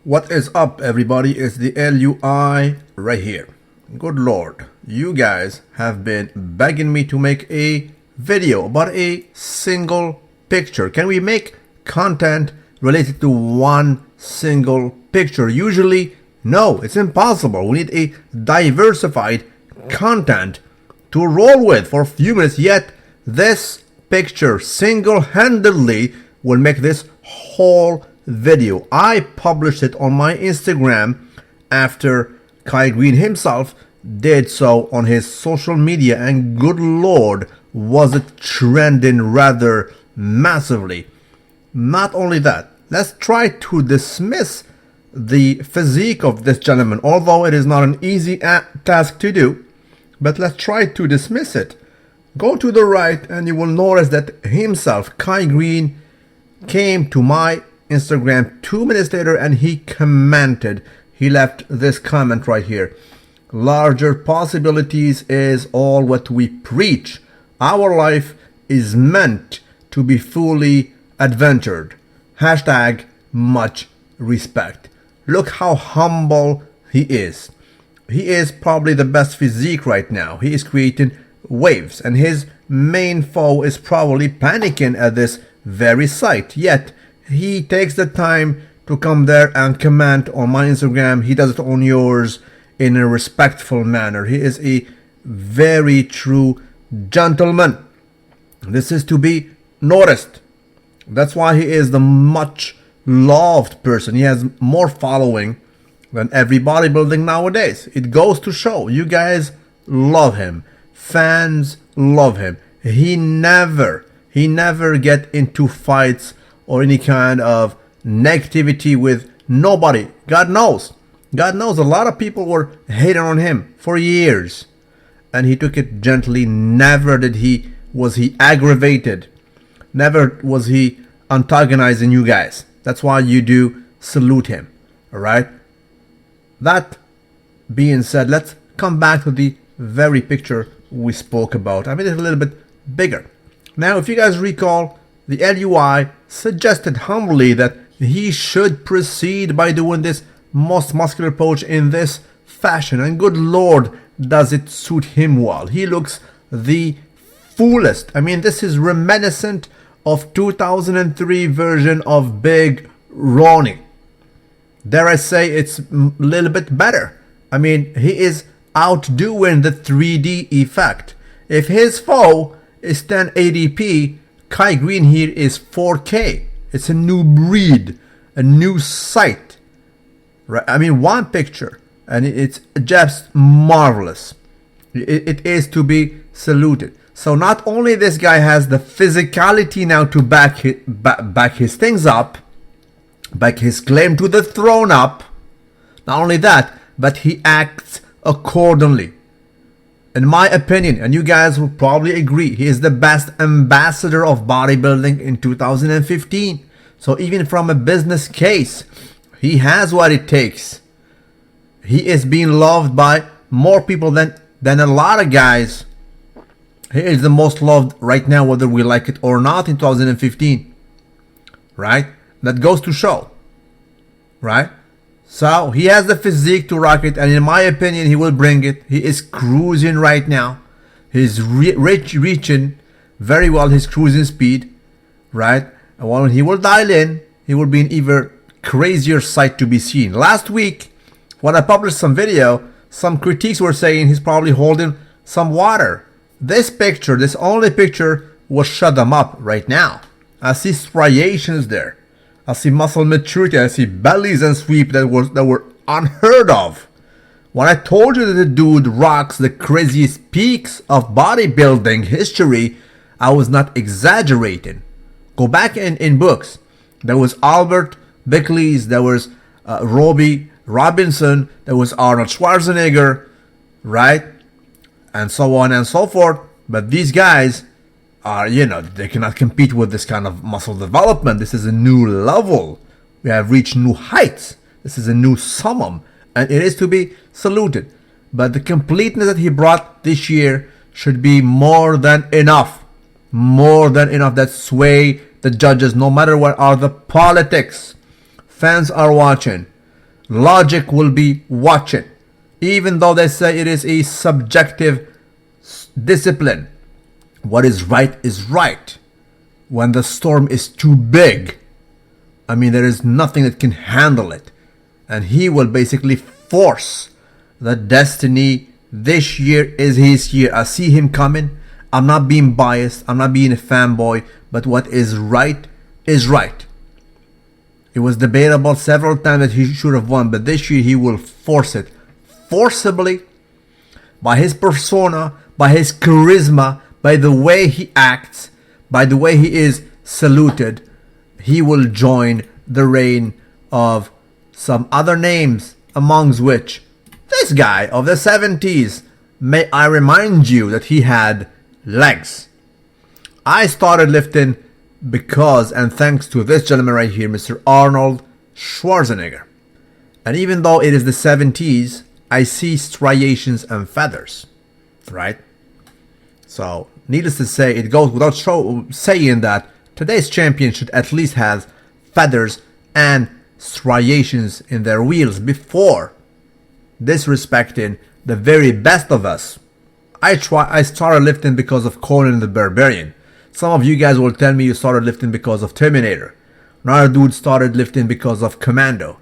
What is up, everybody? It's the LUI right here. Good Lord, you guys have been begging me to make a video about a single picture. Can we make content related to one single picture? Usually, no, it's impossible. We need a diversified content to roll with for a few minutes, yet this picture single-handedly will make this whole video. I published it on my Instagram after Greene himself did so on his social media, and good Lord, was it trending rather massively. Not only that, let's try to dismiss the physique of this gentleman, although it is not an easy task to do, but let's try to dismiss it. Go to the right and you will notice that himself, Greene, came to my Instagram 2 minutes later and he commented. He left this comment right here. Larger possibilities is all what we preach. Our life is meant to be fully adventured. Hashtag much respect. Look how humble he is. He is probably the best physique right now. He is creating waves and his main foe is probably panicking at this very sight. Yet he takes the time to come there and comment on my Instagram. He does it on yours in a respectful manner. He is a very true gentleman. This is to be noticed. That's why he is the much loved person. He has more following than every bodybuilding nowadays. It goes to show you guys love him. Fans love him. He never get into fights or any kind of negativity with nobody. God knows a lot of people were hating on him for years and he took it gently. Never was he aggravated. Never was he antagonizing you guys. That's why you do salute him. Alright? That being said, let's come back to the very picture we spoke about. I made it a little bit bigger. Now, if you guys recall, the LUI suggested humbly that he should proceed by doing this most muscular pose in this fashion. And good Lord, does it suit him well. He looks the fullest. I mean, this is reminiscent of 2003 version of Big Ronnie. Dare I say it's a little bit better. I mean, he is outdoing the 3D effect. If his foe is 1080p, Greene here is 4K. It's a new breed, a new sight. Right? I mean, one picture, and it's just marvelous. It is to be saluted. So not only this guy has the physicality now to back his things up, back his claim to the throne up. Not only that, but he acts accordingly. In my opinion, and you guys will probably agree, he is the best ambassador of bodybuilding in 2015. So even from a business case, he has what it takes. He is being loved by more people than a lot of guys. He is the most loved right now, whether we like it or not, in 2015. Right? That goes to show. Right? So he has the physique to rock it, and in my opinion, he will bring it. He is cruising right now. He's reaching very well his cruising speed, right? And when he will dial in, he will be an even crazier sight to be seen. Last week, when I published some video, some critiques were saying he's probably holding some water. This picture, this only picture, will shut him up right now. I see striations there. I see muscle maturity. I see bellies and sweep that were unheard of. When I told you that the dude rocks the craziest peaks of bodybuilding history, I was not exaggerating. Go back in books. There was Albert Bickley's, there was Robbie Robinson, there was Arnold Schwarzenegger, right? And so on and so forth. But these guys are, they cannot compete with this kind of muscle development. This is a new level. We have reached new heights. This is a new summum, and it is to be saluted. But the completeness that he brought this year should be more than enough. More than enough that sway the judges, no matter what are the politics. Fans are watching. Logic will be watching. Even though they say it is a subjective discipline, what is right. When the storm is too big, I mean, there is nothing that can handle it. And he will basically force the destiny. This year is his year. I see him coming. I'm not being biased. I'm not being a fanboy. But what is right is right. It was debatable several times that he should have won. But this year he will force it. Forcibly. By his persona. By his charisma. By the way he acts. By the way he is saluted. He will join the reign of some other names, amongst which this guy of the 70s. May I remind you that he had legs. I started lifting because and thanks to this gentleman right here, Mr. Arnold Schwarzenegger. And even though it is the 70s, I see striations and feathers, right? So, needless to say, it goes without saying that today's champion should at least have feathers and striations in their wheels before disrespecting the very best of us. I started lifting because of Conan the Barbarian. Some of you guys will tell me you started lifting because of Terminator. Another dude started lifting because of Commando.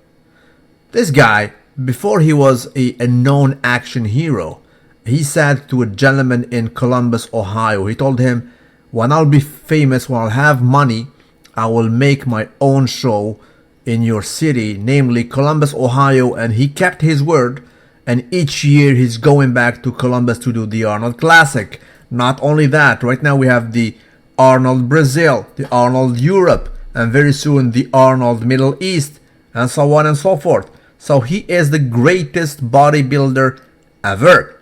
This guy, before he was a known action hero, he said to a gentleman in Columbus, Ohio, he told him, when I'll be famous, when I'll have money, I will make my own show in your city, namely Columbus, Ohio. And he kept his word. And each year he's going back to Columbus to do the Arnold Classic. Not only that, right now we have the Arnold Brazil, the Arnold Europe, and very soon the Arnold Middle East, and so on and so forth. So he is the greatest bodybuilder ever.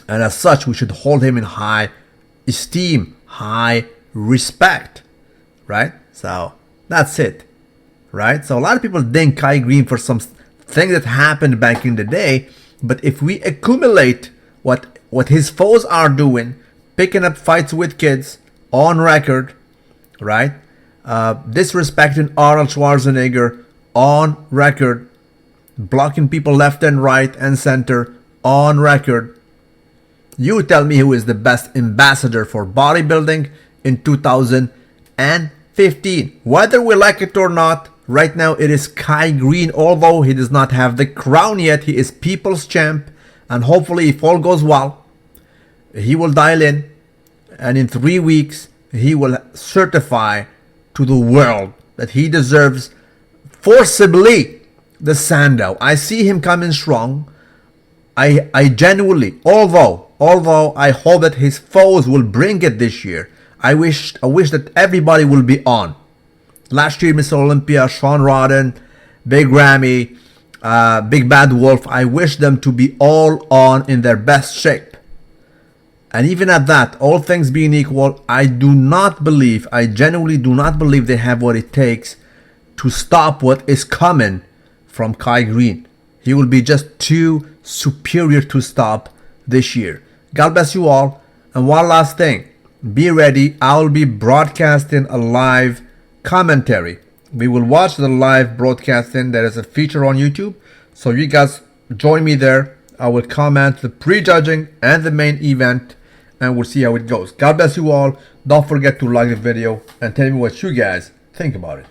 And as such, we should hold him in high esteem, high respect, right? So that's it, right? So a lot of people thank Kai Greene for some thing that happened back in the day. But if we accumulate what his foes are doing, picking up fights with kids on record, right? Disrespecting Arnold Schwarzenegger on record, blocking people left and right and center on record. You tell me who is the best ambassador for bodybuilding in 2015. Whether we like it or not, right now it is Kai Greene. Although he does not have the crown yet, he is people's champ. And hopefully, if all goes well, he will dial in. And in 3 weeks, he will certify to the world that he deserves forcibly the Sandow. I see him coming strong. I genuinely, although I hope that his foes will bring it this year, I wish that everybody will be on. Last year, Mr. Olympia, Sean Rodden, Big Ramy, Big Bad Wolf, I wish them to be all on in their best shape. And even at that, all things being equal, I genuinely do not believe they have what it takes to stop what is coming from Kai Greene. He will be just too superior to stop this year. God bless you all. And one last thing, be ready. I'll be broadcasting a live commentary. We will watch the live broadcasting. There is a feature on YouTube, so you guys join me there. I will comment the prejudging and the main event, and we'll see how it goes. God bless you all. Don't forget to like the video and tell me what you guys think about it.